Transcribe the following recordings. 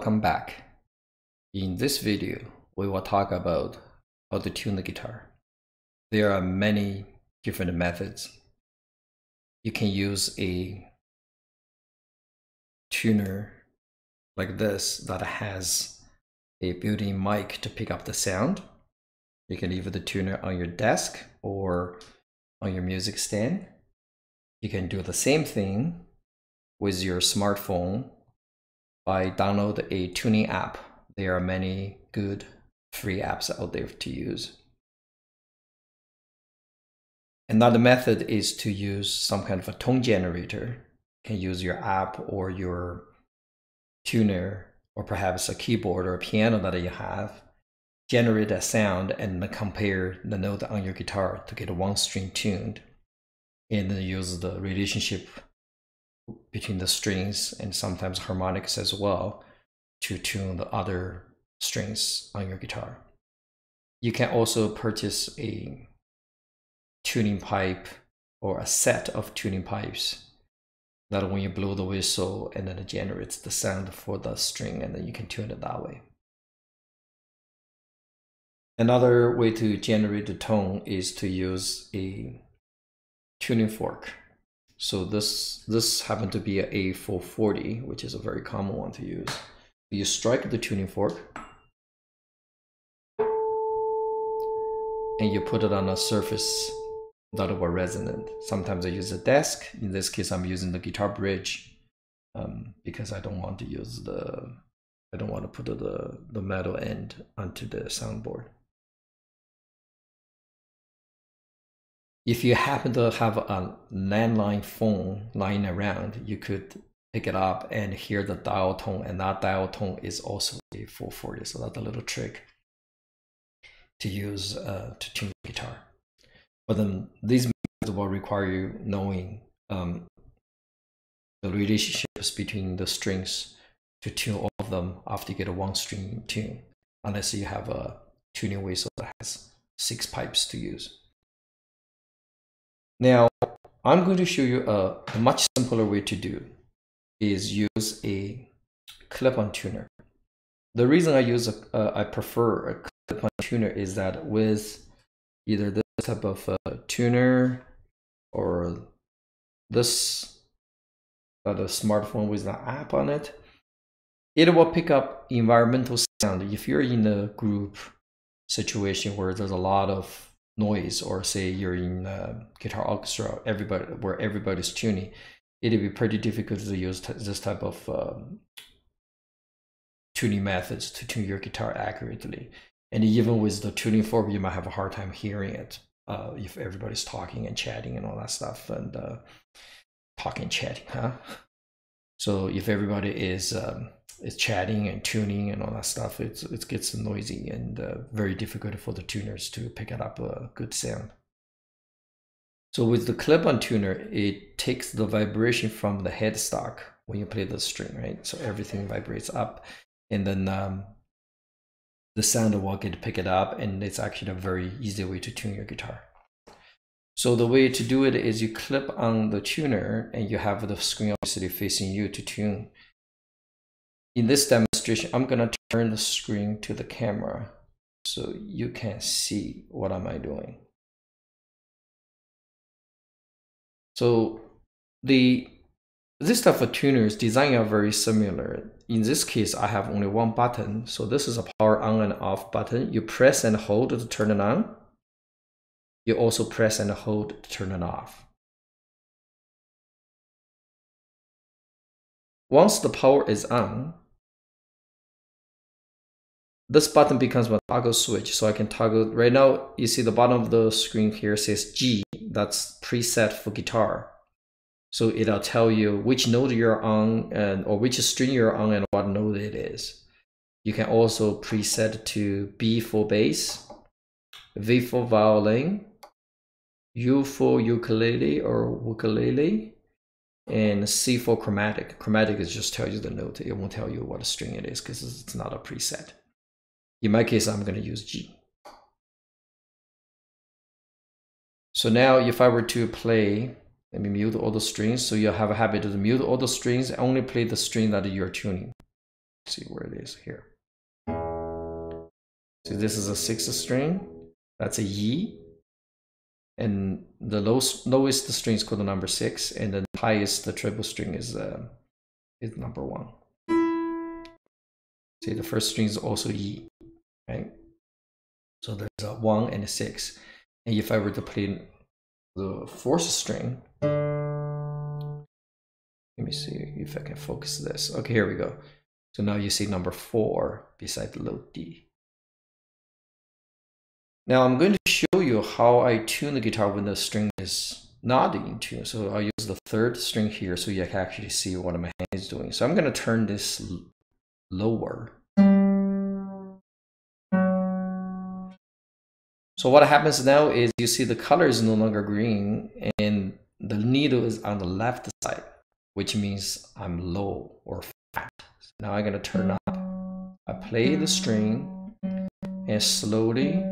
Welcome back. In this video, we will talk about how to tune the guitar. There are many different methods. You can use a tuner like this that has a built-in mic to pick up the sound. You can leave the tuner on your desk or on your music stand. You can do the same thing with your smartphone by download a tuning app. There are many good free apps out there to use. Another method is to use some kind of a tone generator. You can use your app or your tuner or perhaps a keyboard or a piano that you have, generate a sound and compare the note on your guitar to get one string tuned, and then use the relationship between the strings and sometimes harmonics as well to tune the other strings on your guitar. You can also purchase a tuning pipe or a set of tuning pipes that when you blow the whistle and then it generates the sound for the string, and then you can tune it that way. Another way to generate the tone is to use a tuning fork. So this happened to be a A440, which is a very common one to use. You strike the tuning fork and you put it on a surface that will resonate. Sometimes I use a desk. In this case, I'm using the guitar bridge because I don't want to put the metal end onto the soundboard. If you happen to have a landline phone lying around, you could pick it up and hear the dial tone, and that dial tone is also a 440. So that's a little trick to use to tune the guitar. But then these methods will require you knowing the relationships between the strings to tune all of them after you get a one string tune, unless you have a tuning whistle that has 6 pipes to use. Now, I'm going to show you a much simpler way to do is use a clip-on tuner. The reason I prefer a clip-on tuner is that with either this type of tuner or this other smartphone with an app on it, it will pick up environmental sound. If you're in a group situation where there's a lot of noise, or say you're in a guitar orchestra, where everybody's tuning, it'd be pretty difficult to use this type of tuning methods to tune your guitar accurately. And even with the tuning fork, you might have a hard time hearing it if everybody's talking and chatting and all that stuff, and chatting, huh? So if everybody is chatting and tuning and all that stuff, it gets noisy and very difficult for the tuners to pick it up a good sound. So with the clip-on tuner, it takes the vibration from the headstock when you play the string, right? So everything vibrates up, and then the sound will get picked up, and it's actually a very easy way to tune your guitar. So the way to do it is you clip on the tuner and you have the screen obviously facing you to tune. In this demonstration, I'm gonna turn the screen to the camera so you can see what am I doing. So this type of tuners design are very similar. In this case, I have only one button. So this is a power on and off button. You press and hold to turn it on. You also press and hold to turn it off. Once the power is on, this button becomes a toggle switch. So I can toggle. Right now, you see the bottom of the screen here says G. That's preset for guitar. So it'll tell you which note you're on or which string you're on and what note it is. You can also preset to B for bass, V for violin, U for ukulele or ukulele, and C for chromatic. Chromatic is just tell you the note. It won't tell you what string it is because it's not a preset. In my case, I'm going to use G. So now if I were to play, let me mute all the strings. So you have a habit to mute all the strings, only play the string that you're tuning. see where it is here. So this is a 6th string, that's a E, and the lowest string is called the number 6, and the highest, the treble string is number 1. See, the first string is also E, right? So there's a 1 and a 6. And if I were to play the 4th string, let me see if I can focus this. Okay, here we go. So now you see number 4 beside the low D. Now I'm going to show you how I tune the guitar when the string is not in tune. So I'll use the 3rd string here so you can actually see what my hand is doing. So I'm going to turn this lower. So what happens now is you see the color is no longer green and the needle is on the left side, which means I'm low or fat. So now I'm going to turn up. I play the string and slowly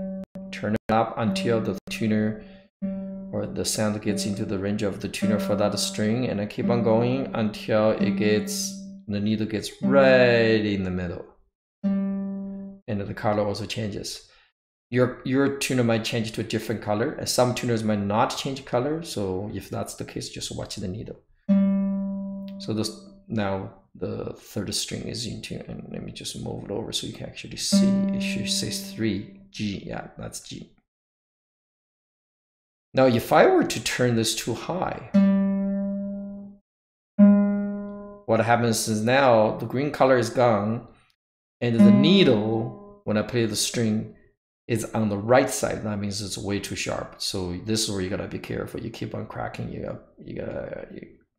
turn it up until the tuner or the sound gets into the range of the tuner for that string, and I keep on going until the needle gets right in the middle. And the color also changes. Your tuner might change to a different color, and some tuners might not change color. So if that's the case, just watch the needle. So now the 3rd string is in tune, and let me just move it over so you can actually see. It should say 3 G. Yeah, that's G. Now, if I were to turn this too high, what happens is now the green color is gone, and the needle, when I play the string, is on the right side. That means it's way too sharp. So this is where you gotta be careful. You keep on cracking, you're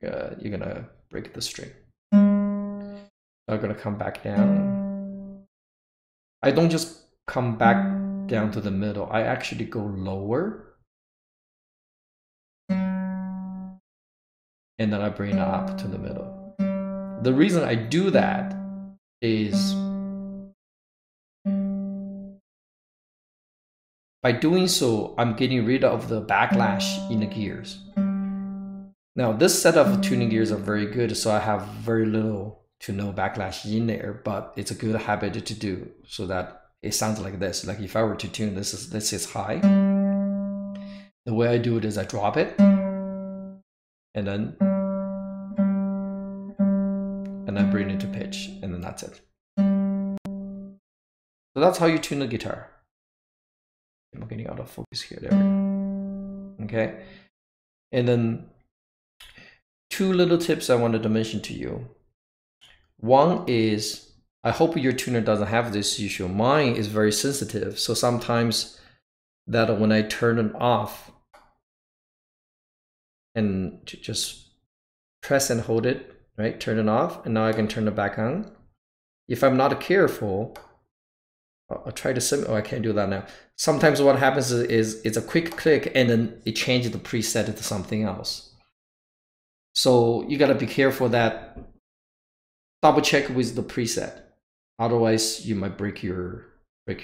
gonna break the string. I'm gonna come back down. I don't just come back down to the middle. I actually go lower. And then I bring it up to the middle. The reason I do that is by doing so, I'm getting rid of the backlash in the gears. Now, this set of tuning gears are very good, so I have very little to no backlash in there, but it's a good habit to do so that it sounds like this. Like if I were to tune this is high. The way I do it is I drop it, and then I bring it to pitch, and then that's it. So that's how you tune the guitar. I'm getting out of focus here. There we go. Okay. And then 2 little tips I wanted to mention to you. One is, I hope your tuner doesn't have this issue. Mine is very sensitive. So sometimes that when I turn it off and just press and hold it, right? Turn it off, and now I can turn it back on. If I'm not careful, I'll try to I can't do that now. Sometimes what happens is it's a quick click and then it changes the preset to something else. So you gotta be careful that double check with the preset. Otherwise you might break your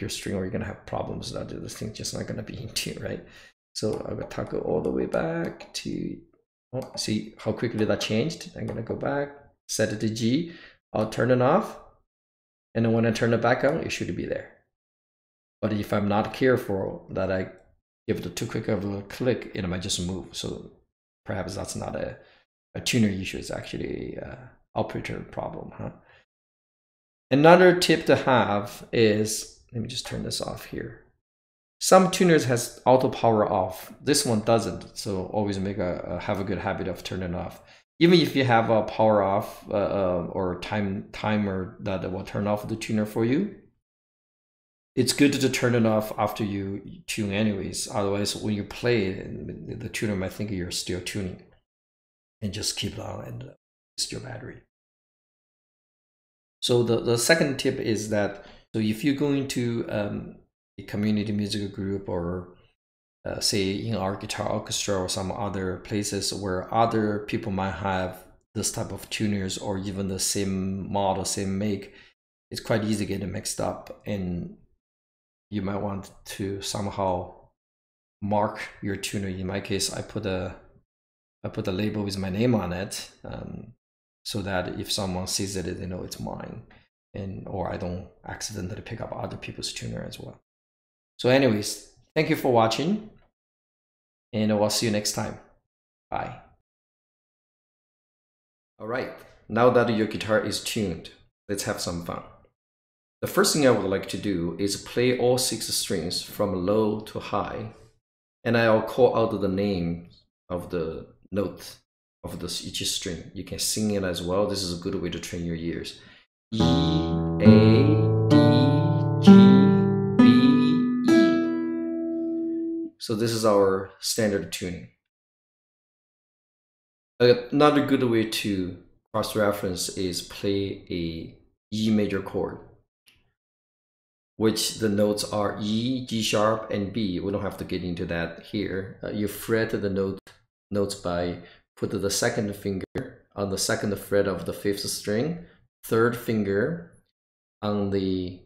string, or you're gonna have problems that this thing's just not gonna be in tune, right? So I'm gonna toggle all the way back to, oh, see how quickly that changed. I'm gonna go back, set it to G, I'll turn it off, and then when I turn it back on, it should be there. But if I'm not careful that I give it too quick of a click, it might just move. So perhaps that's not a tuner issue, it's actually an operator problem, huh? Another tip to have is, let me just turn this off here. Some tuners has auto power off. This one doesn't, so always have a good habit of turning off. Even if you have a power off or timer that will turn off the tuner for you, it's good to turn it off after you tune anyways. Otherwise, when you play, the tuner might think you're still tuning, and just keep it on and waste your battery. So the second tip is that, so if you go into a community music group, or say in our guitar orchestra or some other places where other people might have this type of tuners, or even the same model, same make, it's quite easy to get it mixed up, and you might want to somehow mark your tuner. In my case, I put a label with my name on it, so that if someone sees it, they know it's mine. or I don't accidentally pick up other people's tuner as well. So anyways, thank you for watching, and I'll see you next time. Bye. All right, now that your guitar is tuned, let's have some fun. The first thing I would like to do is play all 6 strings from low to high, and I'll call out the name of the note of each string. You can sing it as well. This is a good way to train your ears. E, A, D, G, B, E. So this is our standard tuning. Another good way to cross-reference is play a E major chord, which the notes are E, G sharp, and B. We don't have to get into that here. You fret the notes by putting the second finger on the second fret of the 5th string, third finger on the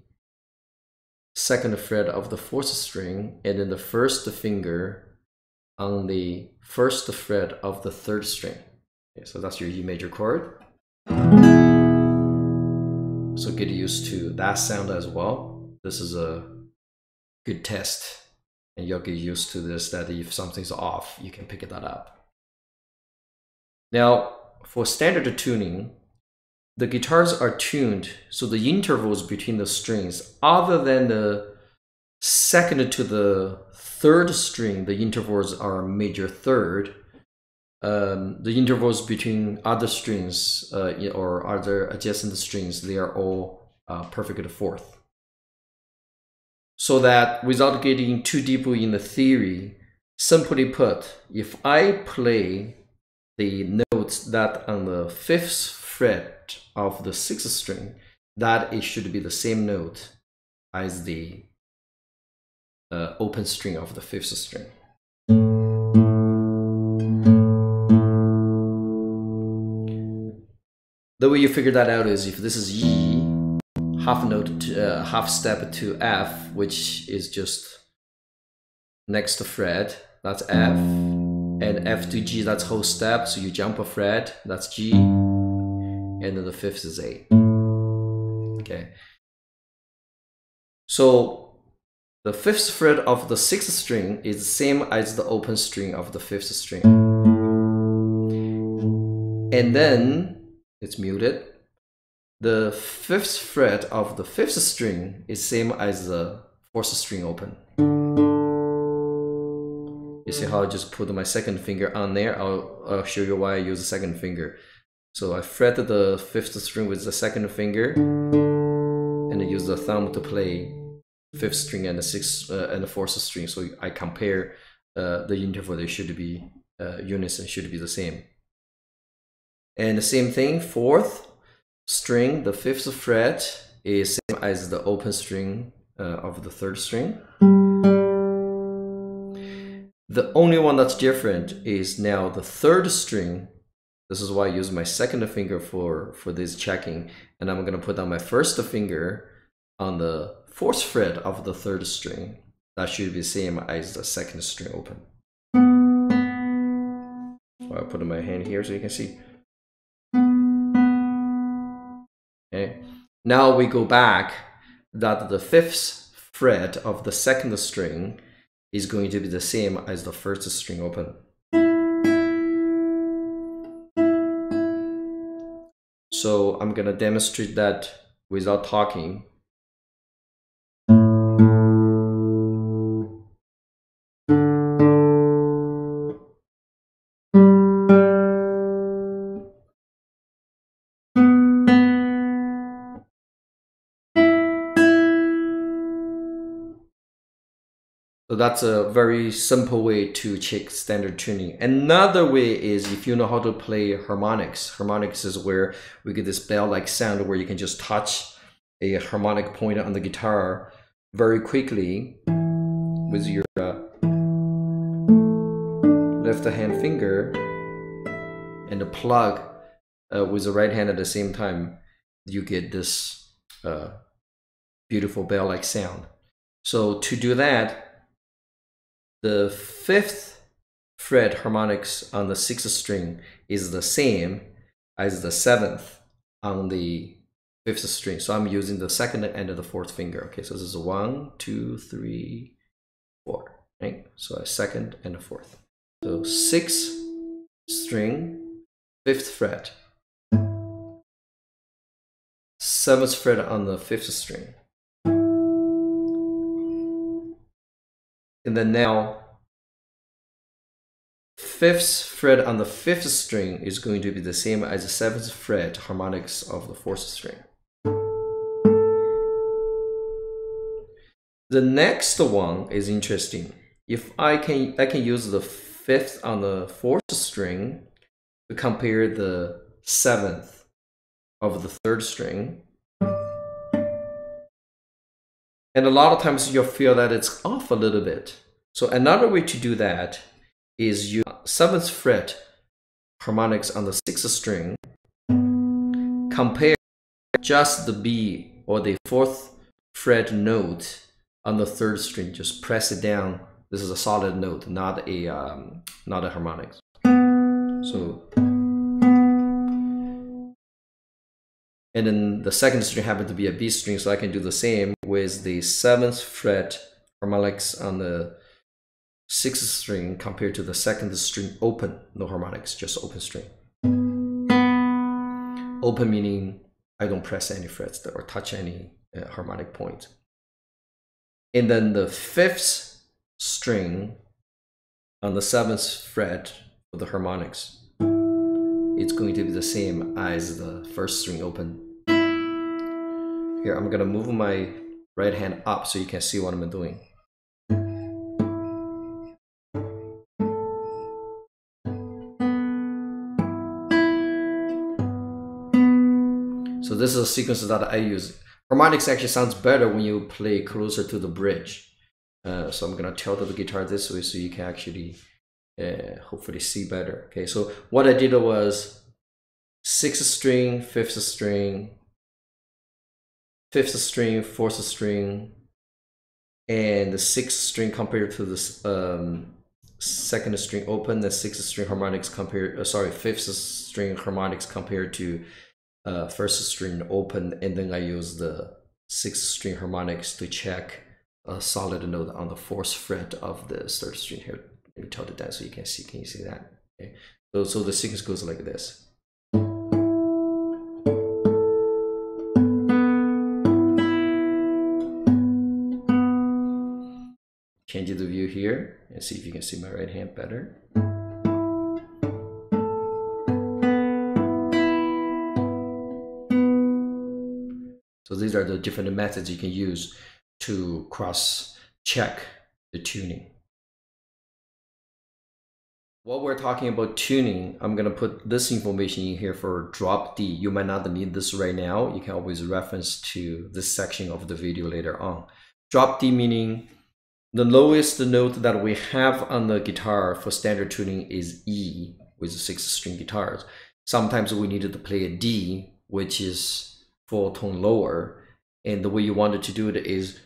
second fret of the 4th string, and then the first finger on the 1st fret of the 3rd string. Okay, so that's your E major chord. So get used to that sound as well. This is a good test, and you'll get used to this, that if something's off, you can pick that up. Now, for standard tuning, the guitars are tuned so the intervals between the strings, other than the 2nd to the 3rd string, the intervals are major 3rd. The intervals between other strings or other adjacent strings, they are all perfect 4th. So that without getting too deep in the theory, simply put, if I play the notes that on the 5th fret of the 6th string, that it should be the same note as the open string of the 5th string. The way you figure that out is if this is E, half step to F, which is just next fret, that's F, and F to G, that's whole step, so you jump a fret, that's G, and then the 5th is A. Okay. So the 5th fret of the 6th string is the same as the open string of the 5th string. And then it's muted. The 5th fret of the 5th string is same as the 4th string open. You see how I just put my second finger on there? I'll show you why I use the second finger. So I fret the 5th string with the second finger, and I use the thumb to play 5th string and the 6th and the 4th string. So I compare the interval. They should be unison, should be the same. And the same thing, 4th string, the 5th fret is same as the open string of the 3rd string. The only one that's different is now the 3rd string. This is why I use my second finger for this checking, and I'm going to put down my 1st finger on the 4th fret of the 3rd string. That should be the same as the 2nd string open. So I'll put my hand here so you can see. Okay. Now we go back that the 5th fret of the 2nd string is going to be the same as the 1st string open. So I'm going to demonstrate that without talking. So that's a very simple way to check standard tuning. Another way is if you know how to play harmonics. Harmonics is where we get this bell-like sound where you can just touch a harmonic point on the guitar very quickly with your left hand finger and the plug with the right hand at the same time. You get this beautiful bell-like sound. So to do that, the 5th fret harmonics on the 6th string is the same as the 7th on the fifth string. So I'm using the second and the fourth finger. Okay, so this is 1, 2, 3, 4. Right? So a second and a fourth. So sixth string, fifth fret, seventh fret on the fifth string. And then now, fifth fret on the fifth string is going to be the same as the seventh fret harmonics of the fourth string. The next one is interesting. If I can use the fifth on the fourth string to compare the seventh of the third string. And a lot of times you'll feel that it's off a little bit. So another way to do that is use seventh fret harmonics on the sixth string, compare just the B or the fourth fret note on the third string, just press it down. This is a solid note, not a harmonics. So, and then the second string happened to be a B string, so I can do the same with the seventh fret harmonics on the sixth string compared to the second string open, no harmonics, just open string. Open meaning I don't press any frets or touch any harmonic point. And then the fifth string on the seventh fret for the harmonics, it's going to be the same as the first string open. Here, I'm gonna move my right hand up so you can see what I'm doing. So this is a sequence that I use. Harmonics actually sounds better when you play closer to the bridge. So I'm gonna tilt the guitar this way so you can actually hopefully see better. Okay, so what I did was sixth string, fifth string, fifth string, fourth string, and the sixth string compared to the second string open, the sixth string harmonics compared, fifth string harmonics compared to first string open, and then I use the sixth string harmonics to check a solid note on the fourth fret of the third string here. Let me tilt it down so you can see. Can you see that? Okay. So the sequence goes like this. Change the view here and see if you can see my right hand better. So these are the different methods you can use to cross-check the tuning. While we're talking about tuning, I'm going to put this information in here for drop D. You might not need this right now. You can always reference to this section of the video later on. Drop D meaning the lowest note that we have on the guitar for standard tuning is E with 6-string guitars. Sometimes we needed to play a D, which is 4 tone lower, and the way you wanted to do it is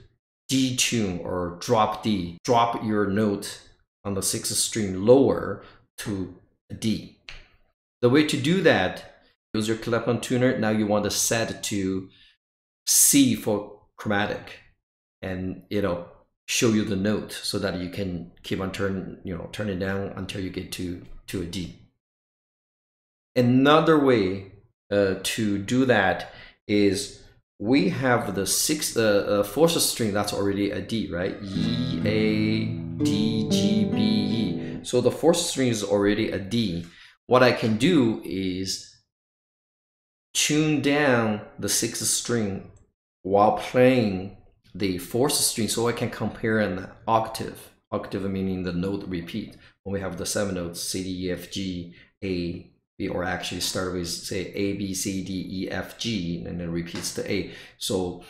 detune or drop D. Drop your note on the 6th string lower to D. The way to do that, use your clip-on tuner. Now you want to set to C for chromatic, and it'll show you the note so that you can keep on turning down until you get to a D. Another way to do that is we have the 4th string that's already a D, right? E, A, D, G, B, E. So the 4th string is already a D. What I can do is tune down the 6th string while playing the 4th string so I can compare an octave. Octave meaning the note repeat. When we have the 7 notes, C, D, E, F, G, A, B, or actually start with say A, B, C, D, E, F, G, and then repeats to A. So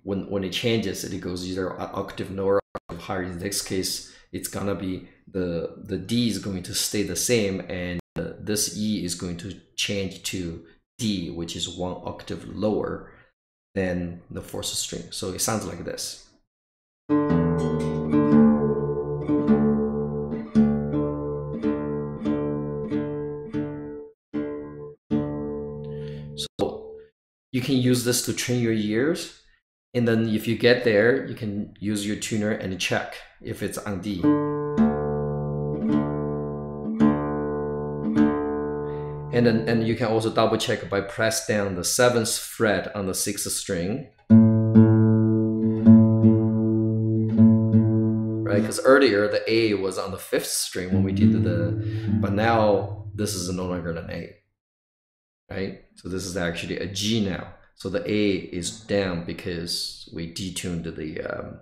when it changes, it goes either an octave lower or octave higher. In this case, it's gonna be the D is going to stay the same, and this E is going to change to D, which is 1 octave lower than the 4th string. So it sounds like this. So you can use this to train your ears. And then if you get there, you can use your tuner and check if it's on D. And you can also double check by press down the 7th fret on the 6th string. Right, because earlier the A was on the 5th string when we did but now this is no longer an A. Right, so this is actually a G now. So the A is down because we detuned the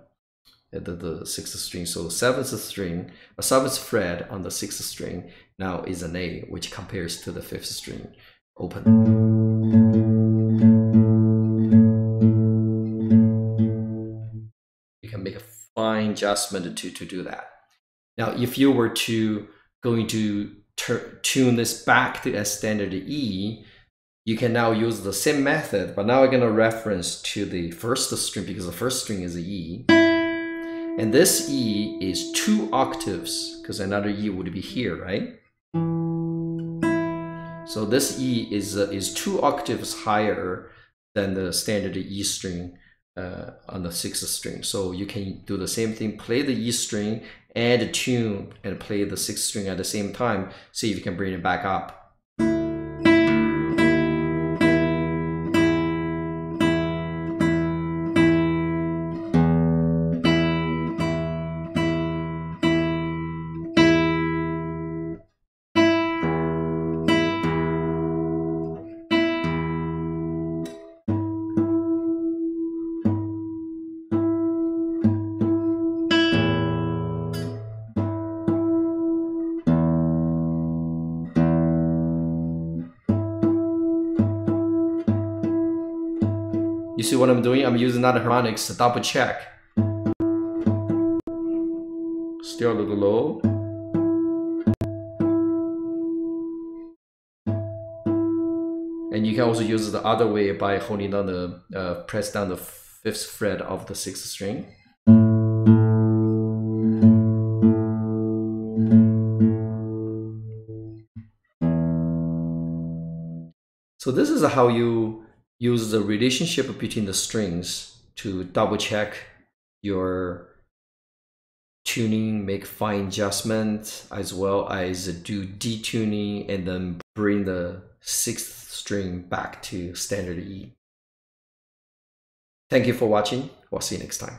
6th string. So 7th fret on the 6th string now is an A, which compares to the 5th string open. You can make a fine adjustment to do that. Now, if you were going to tune this back to a standard E, you can now use the same method, but now we're going to reference to the 1st string because the 1st string is E. And this E is 2 octaves because another E would be here, right? So this E is 2 octaves higher than the standard E string on the 6th string. So you can do the same thing, play the E string and tune and play the 6th string at the same time. See if you can bring it back up. You see what I'm doing? I'm using other harmonics to double check. Still a little low. And you can also use the other way by holding down the, press down the 5th fret of the 6th string. So this is how you use the relationship between the strings to double check your tuning, make fine adjustments, as well as do detuning and then bring the 6th string back to standard E. Thank you for watching. We'll see you next time.